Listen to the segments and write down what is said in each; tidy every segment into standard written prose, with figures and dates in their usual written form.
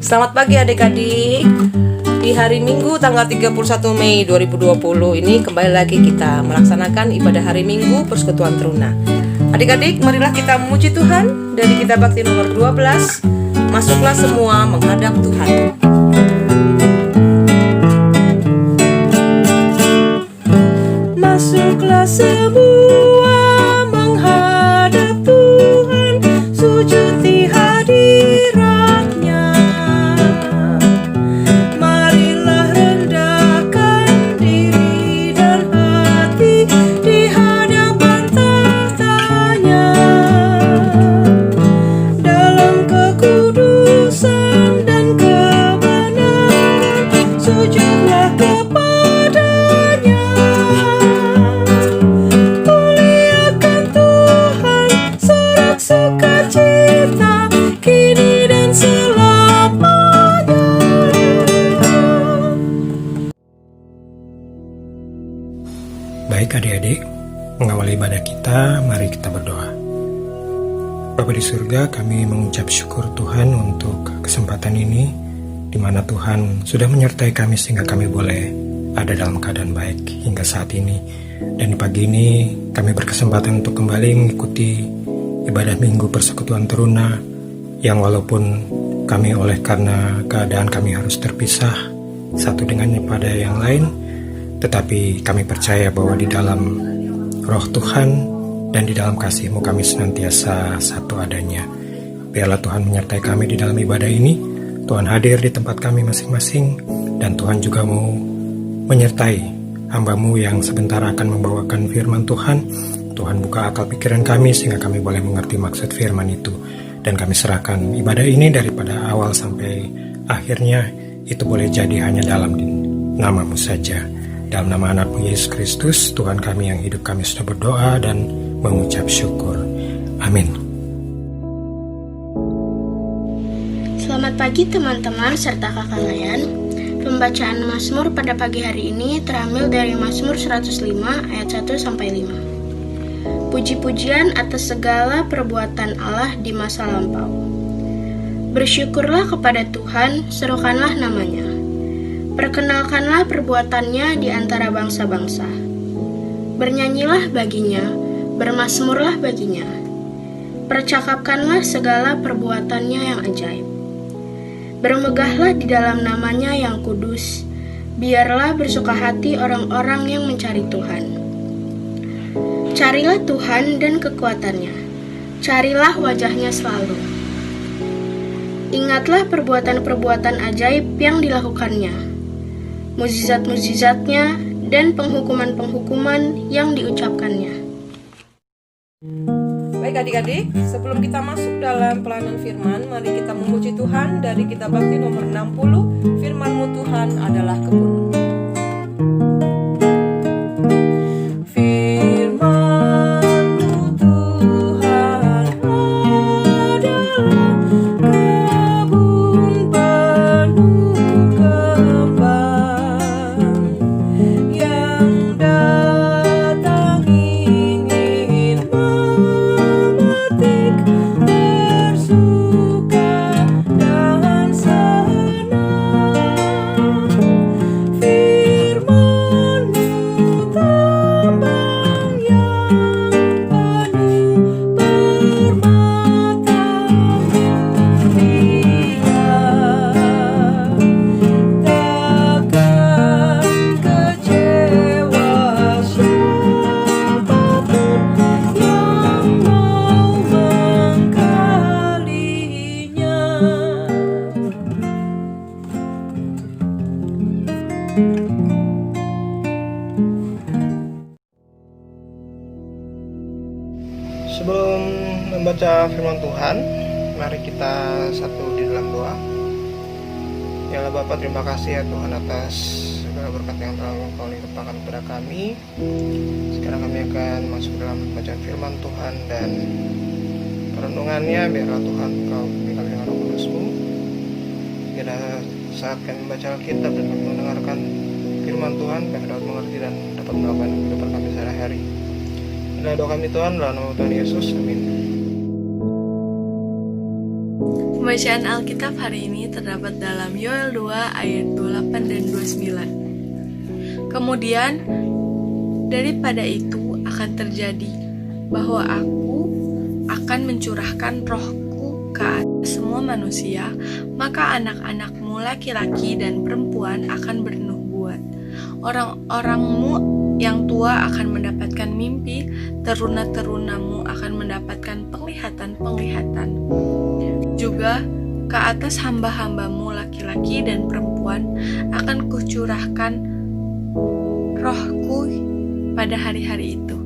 Selamat pagi adik-adik. Di hari Minggu tanggal 31 Mei 2020 ini kembali lagi kita melaksanakan ibadah hari Minggu Persekutuan Teruna. Adik-adik, marilah kita memuji Tuhan dari kitab Bakti nomor 12. Masuklah semua menghadap Tuhan. Masuklah semua menghadap Tuhan, sujud di hadirat-Nya. Marilah rendahkan diri dan hati di hadapan tahtanya. Dalam kekudusan dan kebenaran, sujudlah kepadanya. Sukacita kini dan selamanya. Baik adik-adik, mengawali ibadah kita, mari kita berdoa. Bapa di surga, kami mengucap syukur Tuhan untuk kesempatan ini, di mana Tuhan sudah menyertai kami sehingga kami boleh ada dalam keadaan baik hingga saat ini. Dan di pagi ini kami berkesempatan untuk kembali mengikuti ibadah Minggu Persekutuan Teruna yang walaupun kami oleh karena keadaan kami harus terpisah satu dengan pada yang lain, tetapi kami percaya bahwa di dalam roh Tuhan dan di dalam kasih-Mu kami senantiasa satu adanya. Biarlah Tuhan menyertai kami di dalam ibadah ini. Tuhan hadir di tempat kami masing-masing, dan Tuhan juga mau menyertai hamba-Mu yang sebentar akan membawakan firman Tuhan. Tuhan buka akal pikiran kami sehingga kami boleh mengerti maksud firman itu. Dan kami serahkan ibadah ini daripada awal sampai akhirnya, itu boleh jadi hanya dalam nama-Mu saja. Dalam nama anak-Mu Yesus Kristus, Tuhan kami yang hidup, kami sudah berdoa dan mengucap syukur. Amin. Selamat pagi teman-teman serta kakak layan. Pembacaan Mazmur pada pagi hari ini terambil dari Mazmur 105 ayat 1-5. Puji-pujian atas segala perbuatan Allah di masa lampau. Bersyukurlah kepada Tuhan, serukanlah namanya. Perkenalkanlah perbuatannya di antara bangsa-bangsa. Bernyanyilah baginya, bermazmurlah baginya. Percakapkanlah segala perbuatannya yang ajaib. Bermegahlah di dalam namanya yang kudus. Biarlah bersuka hati orang-orang yang mencari Tuhan. Carilah Tuhan dan kekuatannya, carilah wajahnya selalu. Ingatlah perbuatan-perbuatan ajaib yang dilakukannya, mukjizat-mukjizatnya dan penghukuman-penghukuman yang diucapkannya. Baik adik-adik, sebelum kita masuk dalam pelayanan firman, mari kita memuji Tuhan dari kitab Bakti nomor 60. Firman-Mu Tuhan adalah kebun. Sebelum membaca firman Tuhan, mari kita satu di dalam doa. Ya Allah Bapa, terima kasih ya Tuhan atas segala berkat yang telah Engkau limpahkan kepada kami. Sekarang kami akan masuk dalam bacaan firman Tuhan dan perenungannya. Biarlah Tuhan Engkau berikan dengan Roh Kudus-Mu. Pada saat kami membaca Alkitab dan kami mendengarkan firman Tuhan, kami dapat mengerti dan dapat melakukan kehidupan kami sehari-hari. Inilah doa kami Tuhan, dalam nama Tuhan Yesus, amin. Pembacaan Alkitab hari ini terdapat dalam Yoel 2 ayat 28 dan 29. Kemudian, daripada itu akan terjadi bahwa aku akan mencurahkan rohku ke atas semua manusia, maka anak-anakmu laki-laki dan perempuan akan bernubuat. Orang-orangmu yang tua akan mendapatkan mimpi, teruna-terunamu akan mendapatkan penglihatan-penglihatan. Juga ke atas hamba-hambamu laki-laki dan perempuan akan kucurahkan rohku pada hari-hari itu.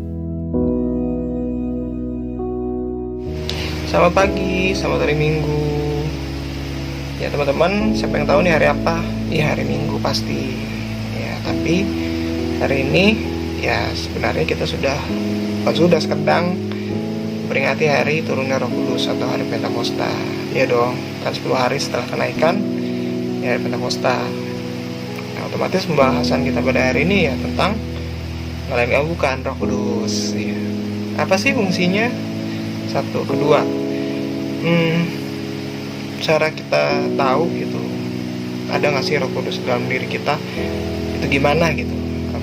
Selamat pagi, selamat hari Minggu. Ya teman-teman, siapa yang tahu nih hari apa? Ya hari Minggu pasti. Ya tapi hari ini ya sebenarnya kita sedang memperingati hari turunnya Roh Kudus atau hari Pentakosta. Ya dong, kan 10 hari setelah kenaikan ya hari Pentakosta. Nah, otomatis pembahasan kita pada hari ini ya tentang bukan Roh Kudus. Ya. Apa sih fungsinya? Satu, kedua, cara kita tahu gitu ada nggak sih Roh Kudus dalam diri kita, itu gimana gitu?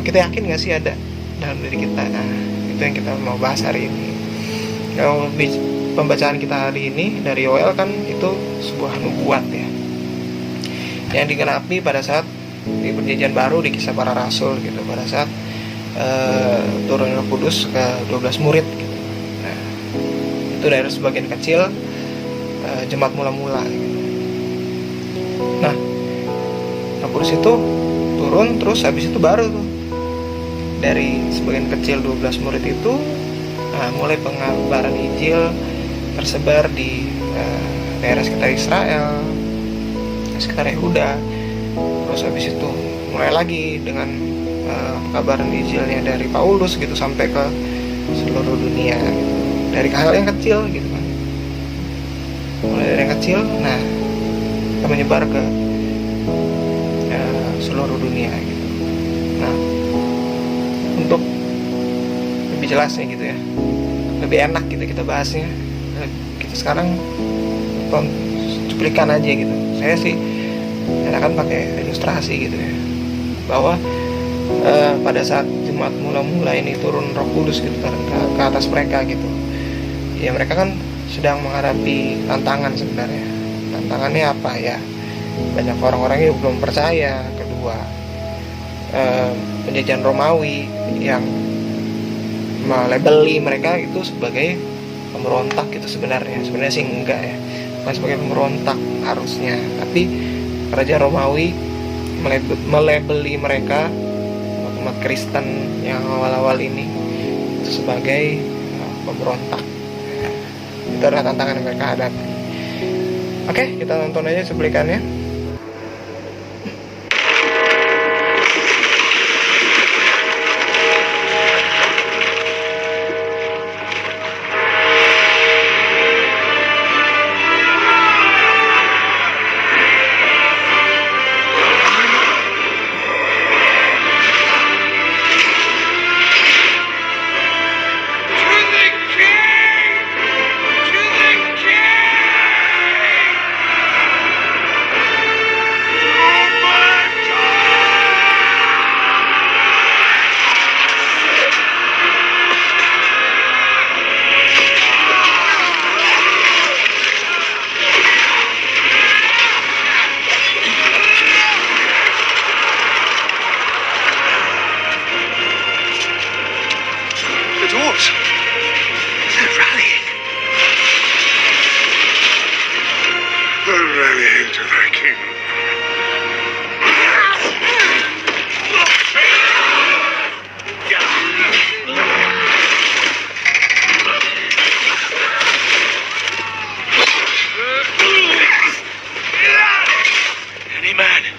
Kita yakin nggak sih ada dalam diri kita? Nah, itu yang kita mau bahas hari ini. Kalau pembacaan kita hari ini dari Yoel kan itu sebuah nubuat ya, yang digenapi pada saat di Perjanjian Baru di Kisah Para Rasul gitu, pada saat turun Roh Kudus ke 12 murid gitu. Nah, itu dari sebagian kecil jemaat mula-mula gitu. Nah, Roh Kudus itu turun, terus habis itu baru tuh dari sebagian kecil 12 murid itu mulai pengabaran Injil tersebar di daerah sekitar Israel, sekitar Yehuda. Terus habis itu mulai lagi dengan pengabaran Injilnya dari Paulus gitu sampai ke seluruh dunia gitu. Dari hal yang kecil gitu kan, mulai dari yang kecil, nah kita menyebar ke seluruh dunia gitu. Nah, untuk lebih jelasnya gitu ya, lebih enak gitu kita bahasnya, kita sekarang cuplikan aja gitu. Saya sih enakan pakai ilustrasi gitu ya, bahwa pada saat jemaat mula-mula ini turun Roh Kudus gitu ke atas mereka gitu, ya mereka kan sedang menghadapi tantangan sebenarnya. Tantangannya apa ya? Banyak orang-orang yang belum percaya. Kedua, penjajahan Romawi yang melabeli mereka itu sebagai pemberontak gitu sebenarnya sih enggak ya, bukan sebagai pemberontak harusnya, tapi kerajaan Romawi melabeli mereka umat Kristen yang awal-awal ini itu sebagai pemberontak. Itu adalah tantangan yang mereka hadapi. Oke, kita nonton aja cuplikannya.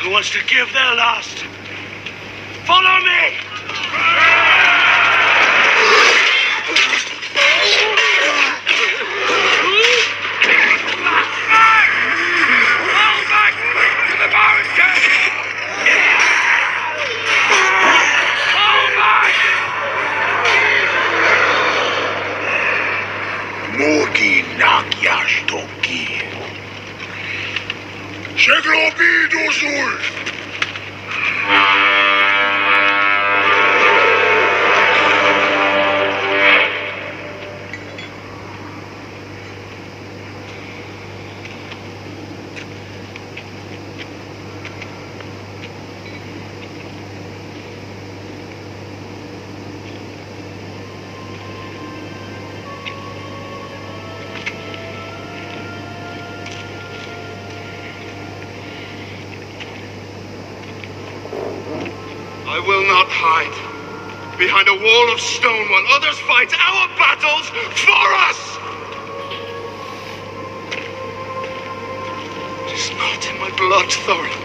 Who wants to give their last? Follow me! Seglobidosul! I will not hide behind a wall of stone while others fight our battles for us! It is not in my blood, Thorin.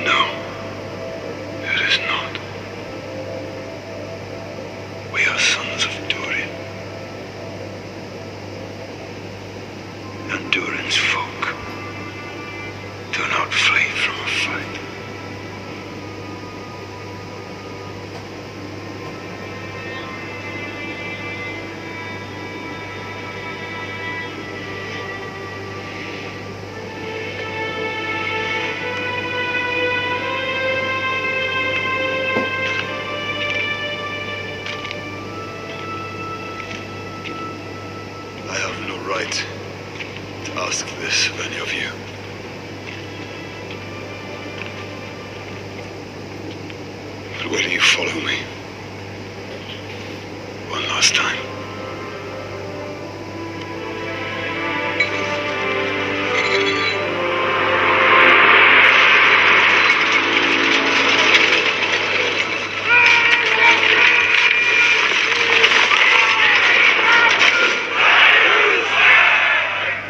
No, it is not. We are sons of Durin. And Durin's folk do not flee from a fight. I have no right to ask this of any of you. But will you follow me? One last time.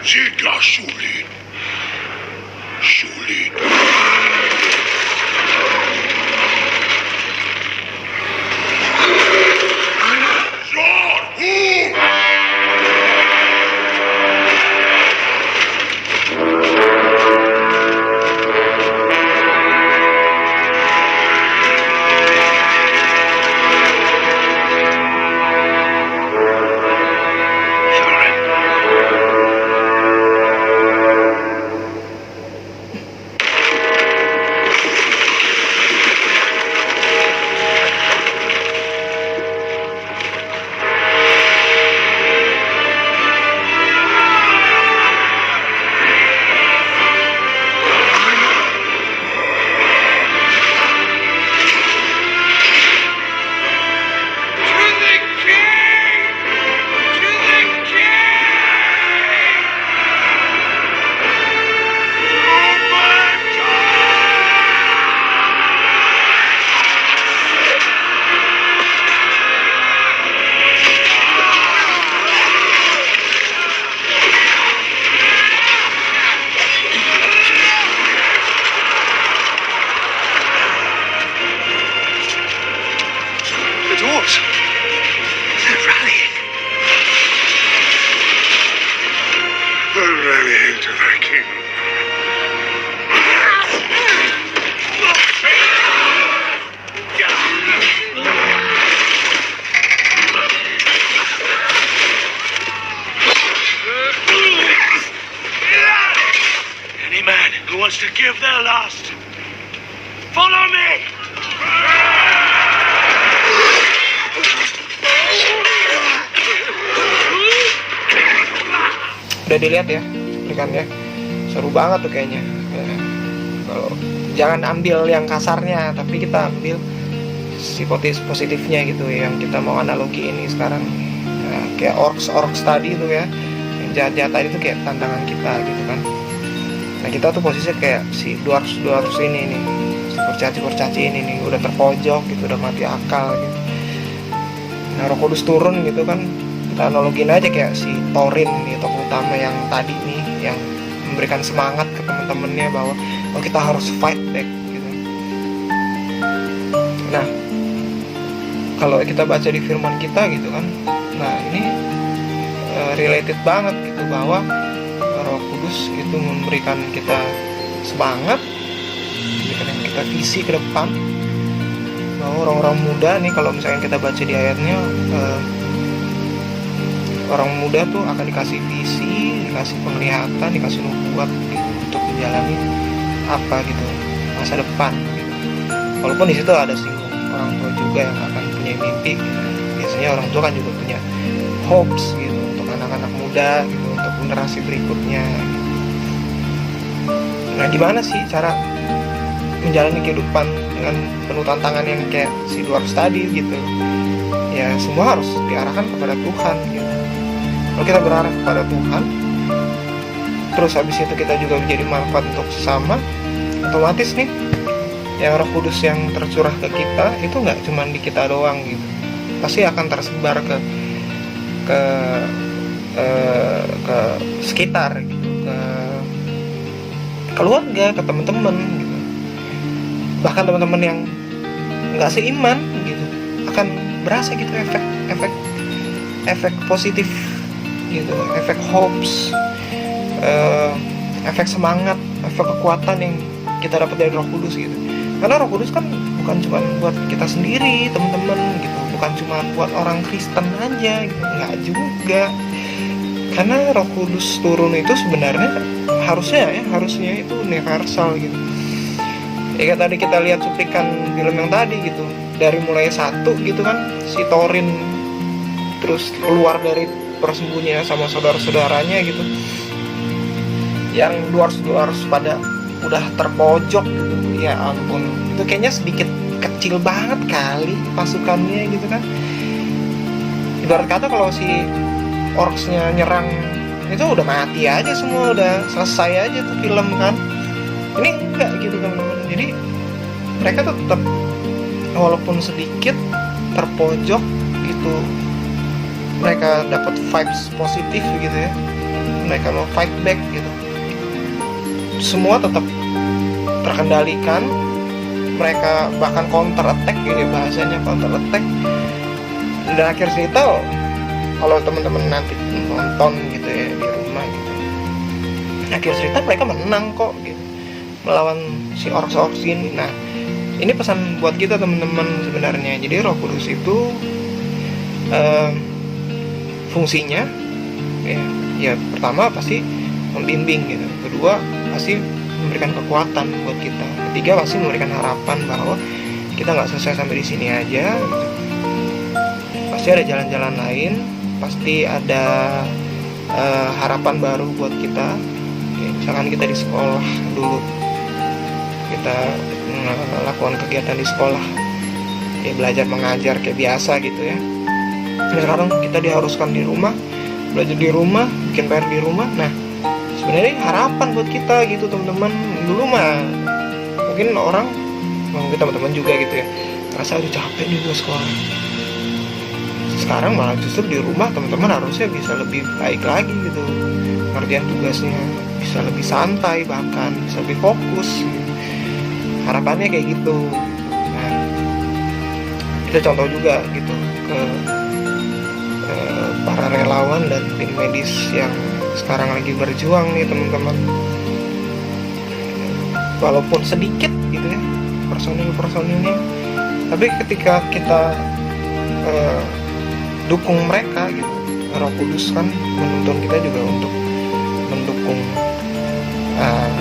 Ziga Shulin. Shulin. Dwarves! They're rallying! They're rallying to their king. Any man who wants to give their last, follow me! Udah dilihat ya ikannya, seru banget tuh kayaknya. Kalau jangan ambil yang kasarnya, tapi kita ambil si positifnya gitu, yang kita mau analogi ini sekarang. Kayak orcs tadi tuh ya, yang jahat-jahat tadi tuh kayak tantangan kita gitu kan. Nah kita tuh posisinya kayak si dwarves ini nih, si kurcaci ini nih, udah terpojok gitu, udah mati akal gitu. Nah Roh Kudus turun gitu kan, kita analogin aja kayak si Thorin nih, tokoh utama yang tadi nih, yang memberikan semangat ke teman-temannya bahwa kita harus fight back gitu. Nah kalau kita baca di firman kita gitu kan, nah ini related banget gitu, bahwa Roh Kudus itu memberikan kita semangat, memberikan kita visi ke depan, bahwa orang-orang muda nih, kalau misalnya kita baca di ayatnya, orang muda tuh akan dikasih visi, dikasih penglihatan, dikasih nubuat gitu, untuk menjalani apa gitu masa depan gitu. Walaupun di situ ada singgung orang tua juga yang akan punya mimpi gitu. Biasanya orang tua kan juga punya hopes gitu untuk anak-anak muda gitu, untuk generasi berikutnya gitu. Nah gimana sih cara menjalani kehidupan dengan penuh tantangan yang kayak si Dwarf tadi gitu? Ya semua harus diarahkan kepada Tuhan gitu. Kalau kita berarah kepada Tuhan, terus habis itu kita juga menjadi manfaat untuk sesama, otomatis nih yang Roh Kudus yang tercurah ke kita itu nggak cuma di kita doang gitu, pasti akan tersebar ke sekitar gitu, ke keluarga, ke teman-teman gitu. Bahkan teman-teman yang nggak seiman gitu akan berasa gitu efek positif gitu, efek hopes, efek semangat, efek kekuatan yang kita dapat dari Roh Kudus gitu. Karena Roh Kudus kan bukan cuma buat kita sendiri teman-teman gitu, bukan cuma buat orang Kristen aja gitu, nggak juga. Karena Roh Kudus turun itu sebenarnya harusnya itu universal gitu. Ya tadi kita lihat cuplikan film yang tadi gitu, dari mulai 1 gitu kan, si Thorin terus keluar dari persembunyian sama saudara-saudaranya gitu, yang dwarf pada udah terpojok gitu. Ya ampun, itu kayaknya sedikit kecil banget kali pasukannya gitu kan. Ibarat kata kalau si orcsnya nyerang itu udah mati aja semua, udah selesai aja tuh film kan. Ini enggak gitu teman-teman. Jadi mereka tuh tetap walaupun sedikit terpojok gitu, mereka dapat vibes positif gitu ya, mereka mau fight back gitu, semua tetap terkendalikan. Mereka bahkan counter attack gitu ya, bahasanya counter attack. Dan akhir cerita kalau teman-teman nanti nonton gitu ya di rumah gitu, akhir cerita mereka menang kok gitu, melawan si orcs ini. Nah ini pesan buat kita teman-teman sebenarnya. Jadi Roh Kudus itu fungsinya ya pertama pasti membimbing gitu, kedua pasti memberikan kekuatan buat kita, ketiga pasti memberikan harapan bahwa kita nggak selesai sampai di sini aja gitu. Pasti ada jalan-jalan lain, pasti ada harapan baru buat kita ya, misalkan kita di sekolah dulu kita melakukan kegiatan di sekolah ya, belajar mengajar kayak biasa gitu ya. Nah, sekarang kita diharuskan di rumah, belajar di rumah, bikin PR di rumah. Nah sebenarnya harapan buat kita gitu teman-teman. Dulu mah mungkin mungkin teman-teman juga gitu ya, rasa udah capek nih gue sekolah. Sekarang malah justru di rumah teman-teman harusnya bisa lebih baik lagi gitu, ngerjain tugasnya bisa lebih santai, bahkan bisa lebih fokus gitu. Harapannya kayak gitu. Nah kita contoh juga gitu ke para relawan dan tim medis yang sekarang lagi berjuang nih teman-teman. Walaupun sedikit gitu ya personil-personilnya, tapi ketika kita dukung mereka gitu, Roh Kudus kan menuntun kita juga untuk mendukung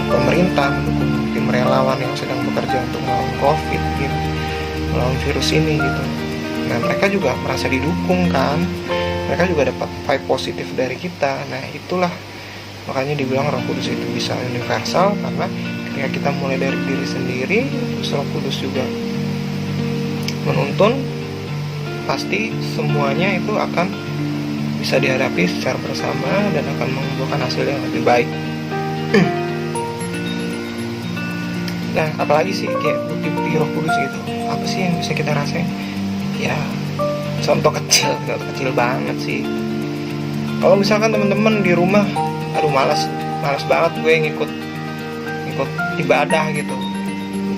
pemerintah, mendukung tim relawan yang sedang bekerja untuk melawan COVID gitu, melawan virus ini gitu. Nah mereka juga merasa didukung kan, mereka juga dapat vibe positif dari kita. Nah itulah makanya dibilang Roh Kudus itu bisa universal, karena ketika kita mulai dari diri sendiri, terus Roh Kudus juga menuntun, pasti semuanya itu akan bisa dihadapi secara bersama dan akan membuahkan hasil yang lebih baik. Nah apalagi sih kayak bukti-bukti Roh Kudus gitu, apa sih yang bisa kita rasain? Ya contoh kecil banget sih. Kalau misalkan teman-teman di rumah, aduh malas banget gue ngikut ibadah gitu.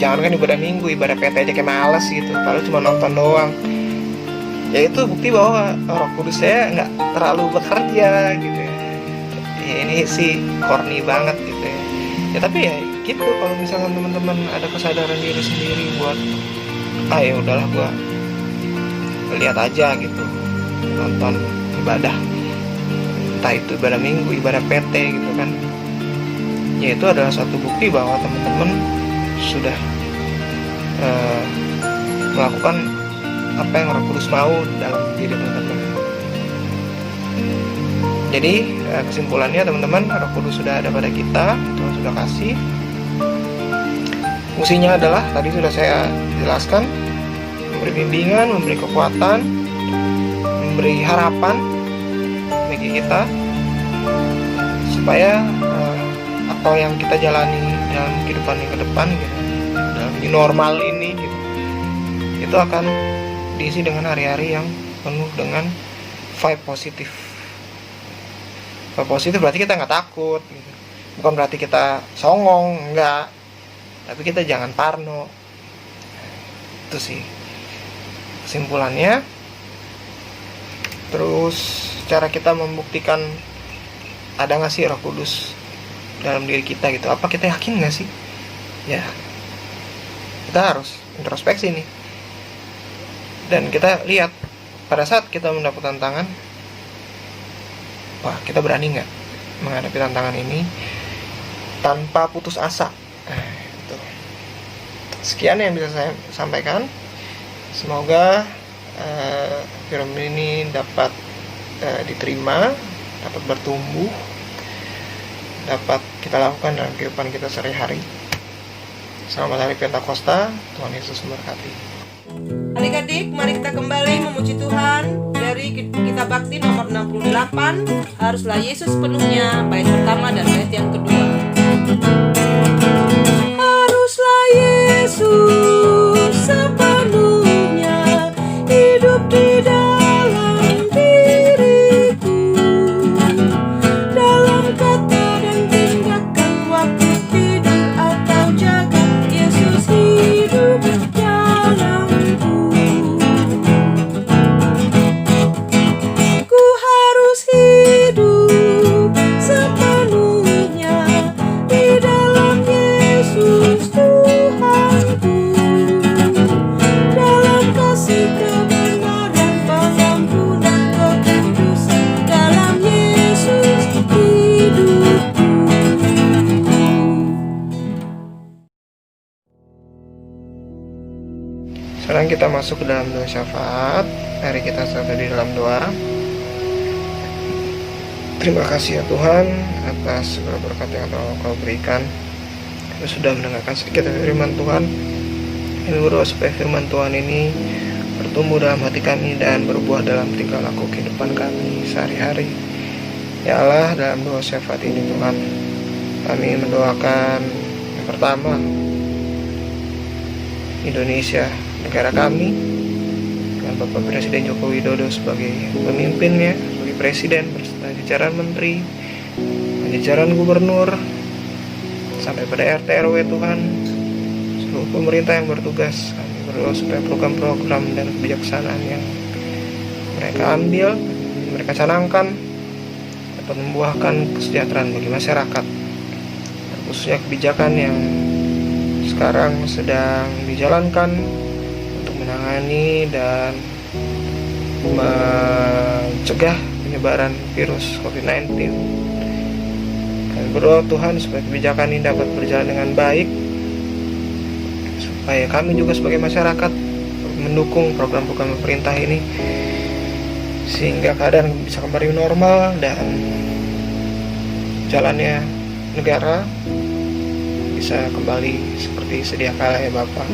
Jangan kan ibadah minggu, ibadah PT aja kayak males gitu, padahal cuma nonton doang. Ya itu bukti bahwa Roh Kudus saya nggak terlalu bekerja gitu ya. Ya ini sih corny banget gitu ya. Ya tapi ya gitu, kalau misalkan teman-teman ada kesadaran diri sendiri buat ya udahlah gue lihat aja gitu, nonton ibadah entah itu ibadah minggu, ibadah PT gitu kan, ya itu adalah satu bukti bahwa teman-teman sudah melakukan apa yang Roh Kudus mau dalam diri teman-teman. Jadi kesimpulannya teman-teman, Roh Kudus sudah ada pada kita, Tuhan sudah kasih. Fungsinya adalah tadi sudah saya jelaskan, memberi bimbingan, memberi kekuatan, memberi harapan bagi kita supaya atau yang kita jalani dalam kehidupan yang ke depan gitu, dalam new normal ini gitu, itu akan diisi dengan hari-hari yang penuh dengan vibe positif. Vibe positif berarti kita nggak takut gitu. Bukan berarti kita songong, enggak, tapi kita jangan parno. Itu sih kesimpulannya. Terus cara kita membuktikan ada nggak sih Roh Kudus dalam diri kita gitu, apa kita yakin nggak sih? Ya, kita harus introspeksi nih, dan kita lihat pada saat kita mendapat tantangan, wah, kita berani nggak menghadapi tantangan ini tanpa putus asa. Gitu. Sekian yang bisa saya sampaikan. Semoga firman ini dapat diterima, dapat bertumbuh, dapat kita lakukan dalam kehidupan kita sehari-hari. Selamat Hari Pentakosta, Tuhan Yesus memberkati. Adik-adik, mari kita kembali memuji Tuhan dari Kitab Bakti nomor 68, Haruslah Yesus Penuhnya, bait pertama dan bait yang kedua. Haruslah Yesus sepenuhnya hidup di dalam diriku, dalam kata dan tindakan, waktu tidur atau jaga, Yesus hidup dalamku. Ku harus hidup sepenuhnya di dalam Yesus Tuhanku, dalam kasih kebenaran, pengampunan, kekudusan, dalam Yesus hidupku. Sekarang kita masuk ke dalam doa syafaat. Mari kita satu di dalam doa. Terima kasih ya Tuhan atas segala berkat yang telah Kau berikan. Kami sudah mendengarkan sedikit dari firman Tuhan. Kami berdoa supaya firman Tuhan ini bertumbuh dalam hati kami dan berbuah dalam tingkah laku kehidupan kami sehari-hari. Ya Allah, dalam doa syafaat ini Tuhan, kami mendoakan yang pertama Indonesia, negara kami, dengan Bapak Presiden Joko Widodo sebagai pemimpinnya, sebagai presiden beserta jajaran menteri, jajaran gubernur, sampai pada RT RW Tuhan, seluruh pemerintah yang bertugas. Kami berdoa supaya program-program dan kebijaksanaan yang mereka ambil, mereka canangkan, dapat membuahkan kesejahteraan bagi masyarakat, khususnya kebijakan yang sekarang sedang dijalankan untuk menangani dan mencegah penyebaran virus COVID-19. Kami berdoa Tuhan supaya kebijakan ini dapat berjalan dengan baik, supaya kami juga sebagai masyarakat mendukung program-program pemerintah ini, sehingga keadaan bisa kembali normal dan jalannya negara bisa kembali seperti sedia kala ya Bapak.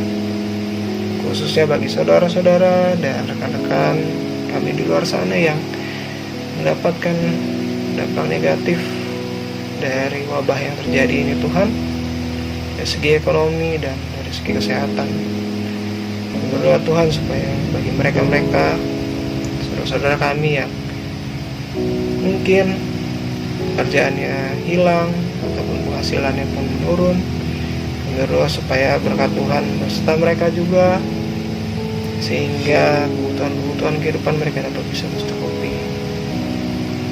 Khususnya bagi saudara-saudara dan rekan-rekan kami di luar sana yang mendapatkan dampak negatif dari wabah yang terjadi ini Tuhan, dari segi ekonomi dan dari segi kesehatan. Kami berdoa Tuhan supaya bagi mereka-mereka saudara-saudara kami yang mungkin pekerjaannya hilang ataupun penghasilannya pun menurun, berdoa supaya berkat Tuhan beserta mereka juga, sehingga kebutuhan-kebutuhan kehidupan mereka dapat bisa mencukupi.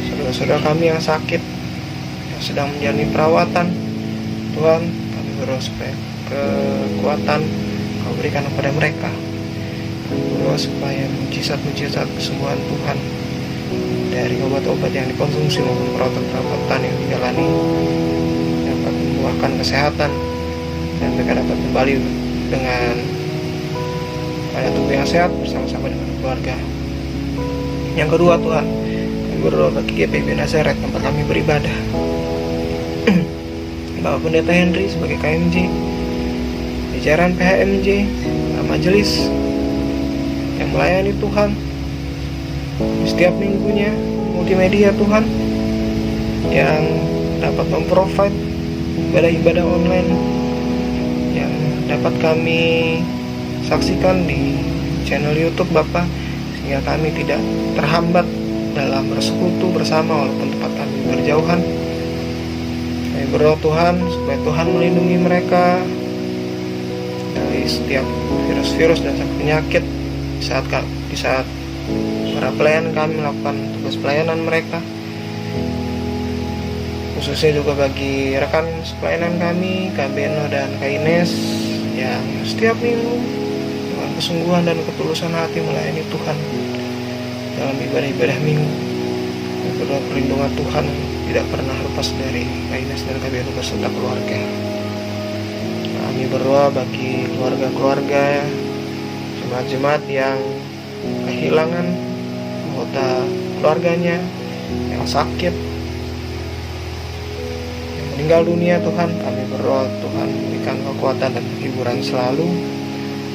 Saudara-saudara kami yang sakit, yang sedang menjalani perawatan, Tuhan, kami berdoa supaya kekuatan Kau berikan kepada mereka. Berdoa supaya mujizat-mujizat kesembuhan Tuhan dari obat-obat yang dikonsumsi maupun perawatan-perawatan yang dijalani dapat membuahkan kesehatan dan mereka dapat kembali dengan pada tubuh yang sehat bersama-sama dengan keluarga. Yang kedua, Tuhan, kami berdoa bagi GPIB Nazaret tempat kami beribadah. Bapak Pendeta Henry sebagai KMJ, jajaran PHMJ, majelis yang melayani Tuhan di setiap minggunya, multimedia Tuhan yang dapat memprovide ibadah-ibadah online yang dapat kami saksikan di channel YouTube Bapak, sehingga kami tidak terhambat dalam bersekutu bersama walaupun tempat kami berjauhan. Kami berdoa Tuhan supaya Tuhan melindungi mereka dari setiap virus-virus dan penyakit di saat para pelayan kami melakukan tugas pelayanan mereka, khususnya juga bagi rekan pelayanan kami Kak Beno dan Kak Ines yang setiap minggu dengan kesungguhan dan ketulusan hati melayani Tuhan dalam ibadah-ibadah minggu. Kami berdoa perlindungan Tuhan tidak pernah lepas dari Kak Ines dan Kak Beno beserta keluarga. Kami berdoa bagi keluarga-keluarga jemaat-jemaat yang kehilangan anggota keluarganya yang sakit, yang meninggal dunia. Tuhan, kami berdoa Tuhan berikan kekuatan dan hiburan selalu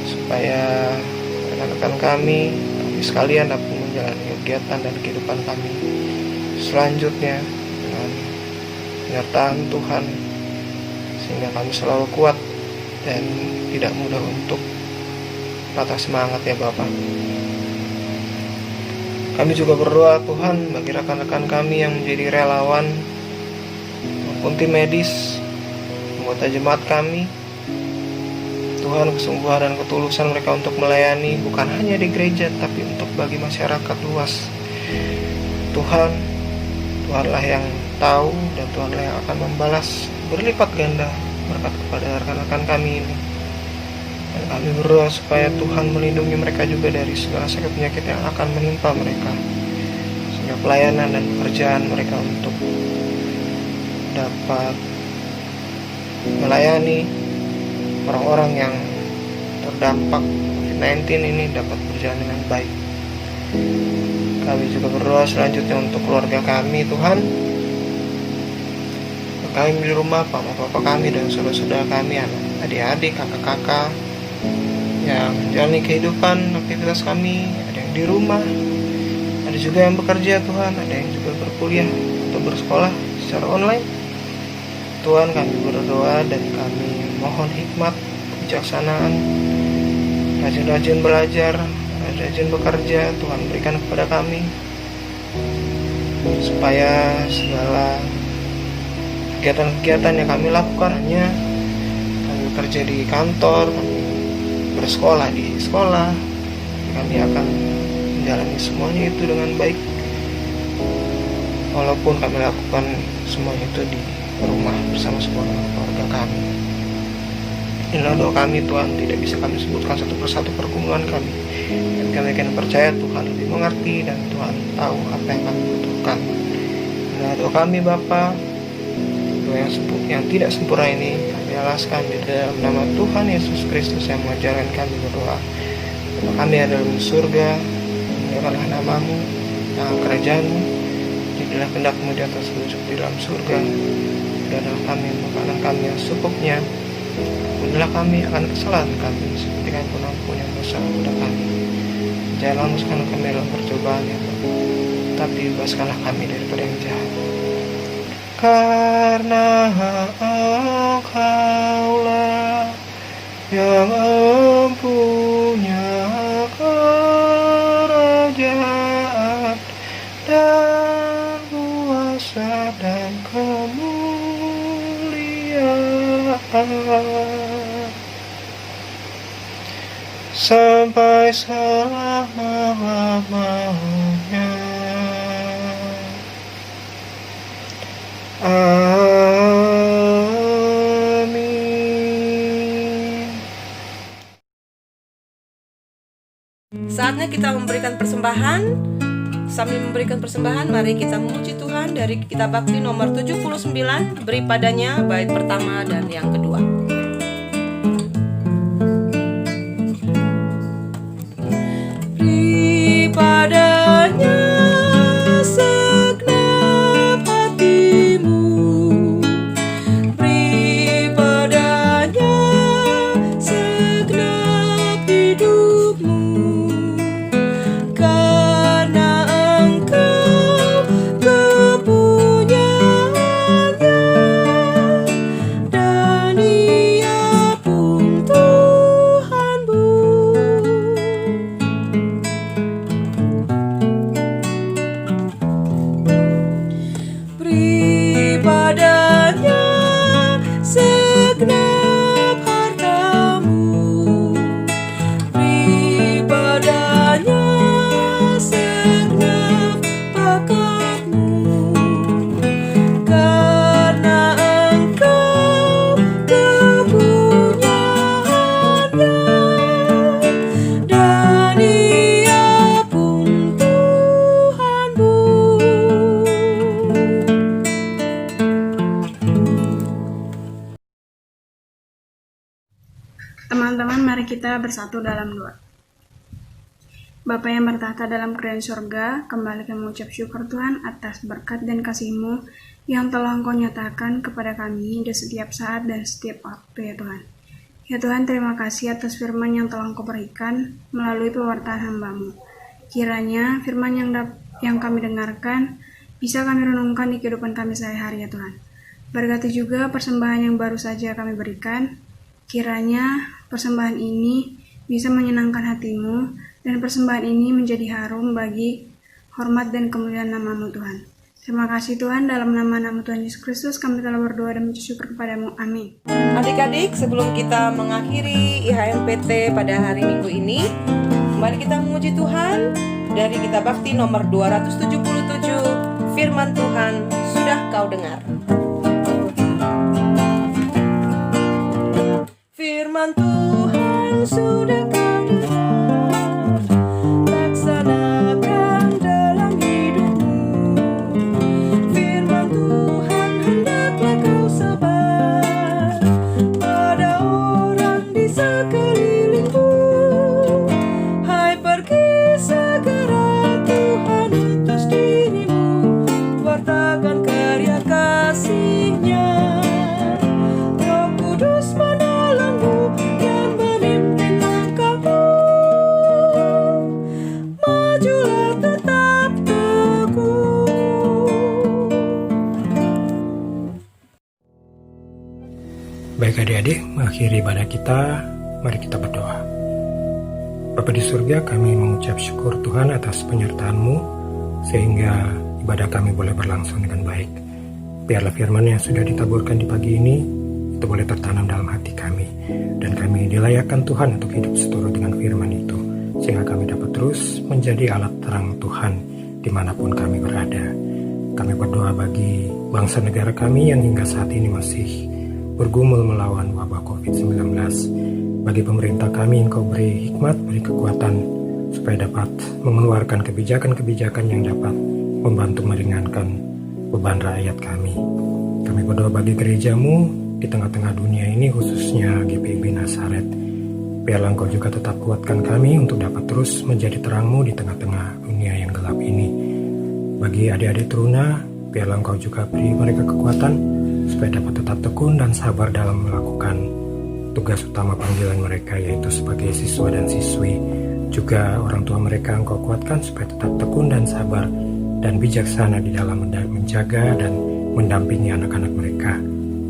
supaya rekan-rekan kami sekalian dapat menjalani kegiatan dan kehidupan kami selanjutnya dengan penyertaan Tuhan, sehingga kami selalu kuat dan tidak mudah untuk patah semangat ya Bapak. Kami juga berdoa Tuhan bagi rekan-rekan kami yang menjadi relawan maupun tim medis, anggota jemaat kami. Tuhan, kesungguhan dan ketulusan mereka untuk melayani bukan hanya di gereja tapi untuk bagi masyarakat luas. Tuhan, Tuhanlah yang tahu dan Tuhanlah yang akan membalas berlipat ganda berkat kepada rekan-rekan kami ini. Dan kami berdoa supaya Tuhan melindungi mereka juga dari segala sakit penyakit yang akan menimpa mereka, sehingga pelayanan dan pekerjaan mereka untuk dapat melayani orang-orang yang terdampak COVID-19 ini dapat berjalan dengan baik. Kami juga berdoa selanjutnya untuk keluarga kami Tuhan, kami di rumah, bapak-bapak kami dan saudara-saudara kami, anak, adik-adik, kakak-kakak yang menjalani kehidupan, aktivitas kami. Ada yang di rumah, ada juga yang bekerja Tuhan, ada yang juga berkuliah atau bersekolah secara online. Tuhan, kami berdoa dan kami mohon hikmat, kebijaksanaan, rajin-rajin belajar, rajin bekerja. Tuhan berikan kepada kami supaya segala kegiatan-kegiatan yang kami lakukan, hanya kami bekerja di kantor, kami bersekolah di sekolah, kami akan menjalani semuanya itu dengan baik walaupun kami lakukan semuanya itu di rumah bersama semua keluarga kami. Inilah doa kami Tuhan, tidak bisa kami sebutkan satu persatu pergumulan kami, dan kami akan percaya Tuhan lebih mengerti dan Tuhan tahu apa yang kami butuhkan. Inilah doa kami Bapa. Doa yang tidak sempurna ini kami alaskan di dalam nama Tuhan Yesus Kristus yang mengajarkan kami berdoa. Bapa kami yang ada di surga, muliakanlah namamu, datang kerajaanmu, jadilah kehendakmu di atas bumi seperti dalam surga. Berikanlah kami makanan kami yang secukupnya, ampunilah kami akan kesalahan kami seperti kami pun ampun yang dosa kepada kami. Janganlah masukkan kami dalam percobaan ya Bapa, tapi bebaskanlah kami daripada yang jahat. Karena Engkaulah yang mempunyai kerajaan dan kuasa dan kemuliaan sampai selama-lamanya. Amin. Saatnya kita memberikan persembahan Sambil memberikan persembahan, mari kita memuji Tuhan dari kitab Bakti nomor 79, beri padanya bait pertama dan yang kedua. Beri padanya segenap hatimu, beri padanya segenap hidupmu, karena Engkau kepunyaannya, dan Ia pun Tuhanmu. Beri padanya segenap hartamu, beri padanya segenap bakatmu, karena Engkau kepunyaannya, dan Ia pun Tuhanmu. Teman-teman, mari kita bersatu dalam doa. Bapa yang bertahta dalam kerajaan surga, kembali kami mengucap syukur Tuhan atas berkat dan kasih-Mu yang telah Engkau nyatakan kepada kami di setiap saat dan setiap waktu ya Tuhan. Ya Tuhan, terima kasih atas firman yang telah Engkau berikan melalui pewartaan hamba-Mu. Kiranya firman yang kami dengarkan bisa kami renungkan di kehidupan kami sehari-hari ya Tuhan. Berkati juga persembahan yang baru saja kami berikan. Kiranya persembahan ini bisa menyenangkan hati-Mu, dan persembahan ini menjadi harum bagi hormat dan kemuliaan nama-Mu Tuhan. Terima kasih Tuhan, dalam nama Tuhan Yesus Kristus kami telah berdoa dan bersyukur kepada-Mu. Amin. Adik-adik, sebelum kita mengakhiri IHMPT pada hari Minggu ini, mari kita memuji Tuhan dari kitab Bakti nomor 277, firman Tuhan sudah kau dengar. Firman Tuhan sudah kau dengar, laksanakan dalam hidupmu. Firman Tuhan hendaklah kau sebar pada orang di sekelilingmu. Hai, pergi segera, Tuhan utus dirimu, wartakan karya kasih-Nya. Roh Kudus menolongmu dan memimpin langkahmu. Majulah tetap teguh. Baik adik-adik, mengakhiri ibadah kita, mari kita berdoa. Bapa di surga, kami mengucap syukur Tuhan atas penyertaan-Mu, sehingga ibadah kami boleh berlangsung dengan baik. Biarlah firman yang sudah ditaburkan di pagi ini, itu boleh tertanam dalam hati kami, dan kami dilayakkan Tuhan untuk hidup seturut dengan firman itu, sehingga kami dapat terus menjadi alat terang Tuhan dimanapun kami berada. Kami berdoa bagi bangsa negara kami yang hingga saat ini masih bergumul melawan wabah COVID-19. Bagi pemerintah kami, Engkau beri hikmat, beri kekuatan, supaya dapat mengeluarkan kebijakan-kebijakan yang dapat membantu meringankan beban rakyat kami. Kami berdoa bagi gereja-Mu di tengah-tengah dunia ini, khususnya GPIB Nazaret. Biarlah Engkau juga tetap kuatkan kami untuk dapat terus menjadi terang-Mu di tengah-tengah dunia yang gelap ini. Bagi adik-adik teruna, biarlah Engkau juga beri mereka kekuatan, supaya dapat tetap tekun dan sabar dalam melakukan tugas utama panggilan mereka, yaitu sebagai siswa dan siswi. Juga orang tua mereka Engkau kuatkan supaya tetap tekun dan sabar dan bijaksana di dalam menjaga dan mendampingi anak-anak mereka.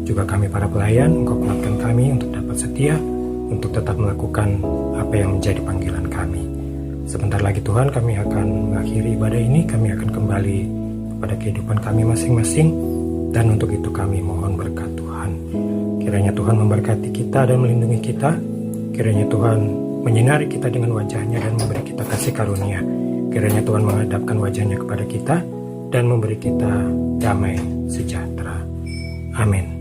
Juga kami para pelayan, Engkau kuatkan kami untuk dapat setia, untuk tetap melakukan apa yang menjadi panggilan kami. Sebentar lagi Tuhan, kami akan mengakhiri ibadah ini, kami akan kembali kepada kehidupan kami masing-masing, dan untuk itu kami mohon berkat Tuhan. Kiranya Tuhan memberkati kita dan melindungi kita. Kiranya Tuhan menyinari kita dengan wajah-Nya dan memberi kita kasih karunia. Kiranya Tuhan menghadapkan wajah-Nya kepada kita dan memberi kita damai sejahtera. Amin.